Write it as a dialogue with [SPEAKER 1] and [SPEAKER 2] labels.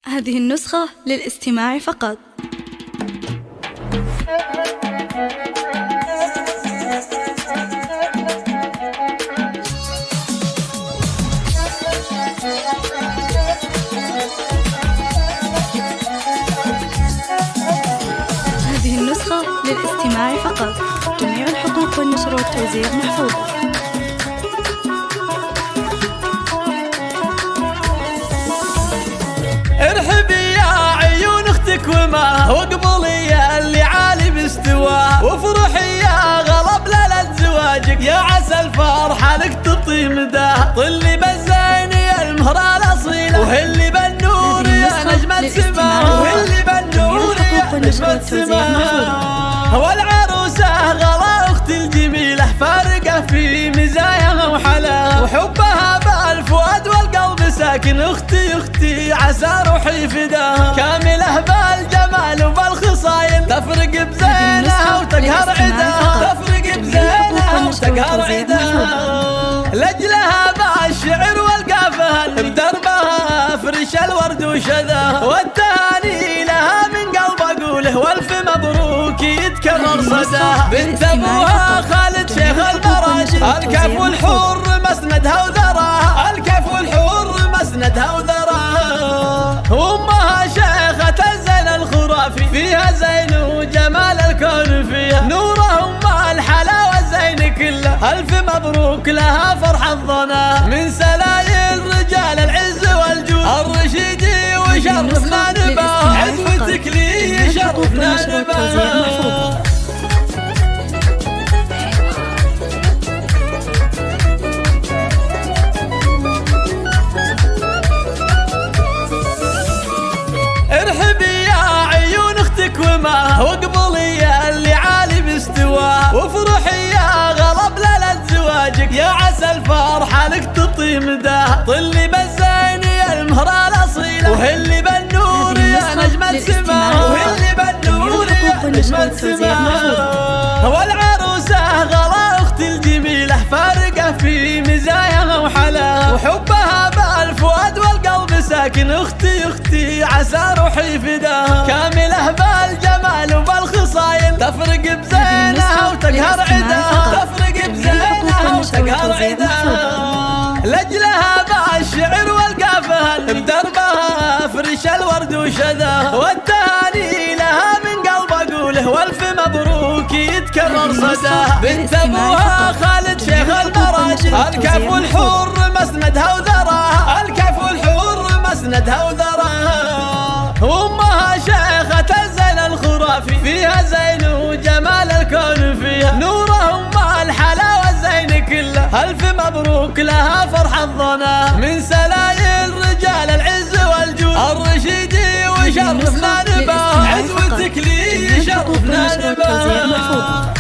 [SPEAKER 1] هذه النسخة للاستماع فقط. هذه النسخة للاستماع فقط. جميع الحقوق والنشر والتوزيع محفوظة.
[SPEAKER 2] ارحبي يا عيون اختك وما واقبلي اللي عالي مستواه، وافرحي يا غلب ليلة زواجك، يا عسى الفرحة لك تطي مداه. طلي بالزين المهرة الأصيلة، وهلي بالنور يا نجمة سماه، وهلي بالنور يا نجمة سماه. والعروسة غلا اختي الجميلة، فارقة في مزاياها وحلاها، وحبها بالفؤاد والقلب ساكن. اختي عسى روحي فداها، كاملة بالجمال وبالخصايل، تفرق بزينها وتقهر عداها، تفرق بزينها وتقهر عداها. لجلها بالشعر والقافها، بدربها فرش الورد وشذاها، والتهاني لها من قلب اقوله، والف مبروك يتكرر صداها. بنت ابوها خالد شيخ المراجل، الكف والحور مسندها وذراها، الكف والحور مسندها وذراها. وامها شيخة الزين الخرافي، فيها زين وجمال الكون فيها، نوره ام الحلاوة الزين كله، الف مبروك لها فرح الظنا. من سلايل رجال العز والجود، الرشيدي وشرفنا نباه، عزوتك لي شرفنا نباه. واقبلي اللي عالي مستواه، وافرحي يا غلب ليلة زواجك، يا عسى الفرحة لك تطي مداه. طلي بالزين المهرة الأصيلة، وهلي بالنور يا نجمة سماه، وهلي بالنور يا نجمة سماه. والعروسة غلا اختي الجميلة، فارقة في مزاياها وحلاها، وحبها بالفؤاد والقلب ساكن. اختي عسى روحي فداها، كاملة بالجمال وبالخصايل، تفرق بزينها وتقهر عداها، تفرق بزينها وتقهر عداها. لجلها بالشعر والقافها، بدربها فرش الورد وشذاها، والتهاني لها من قلب اقوله، والف مبروك يتكرر صداها. بنت ابوها خالد شيخ المراجل، الكف والحور مسندها وذراها، الكف والحور مسندها وذراها. وامها شيخة الزين الخرافي، فيها زين وجمال الكون فيها، نوره ام الحلاوة الزين كله، الف مبروك لها فرح الظنا. من سلايل رجال العز والجود، الرشيدي وشرفنا نباه، عزوتك لي شرفنا نباه.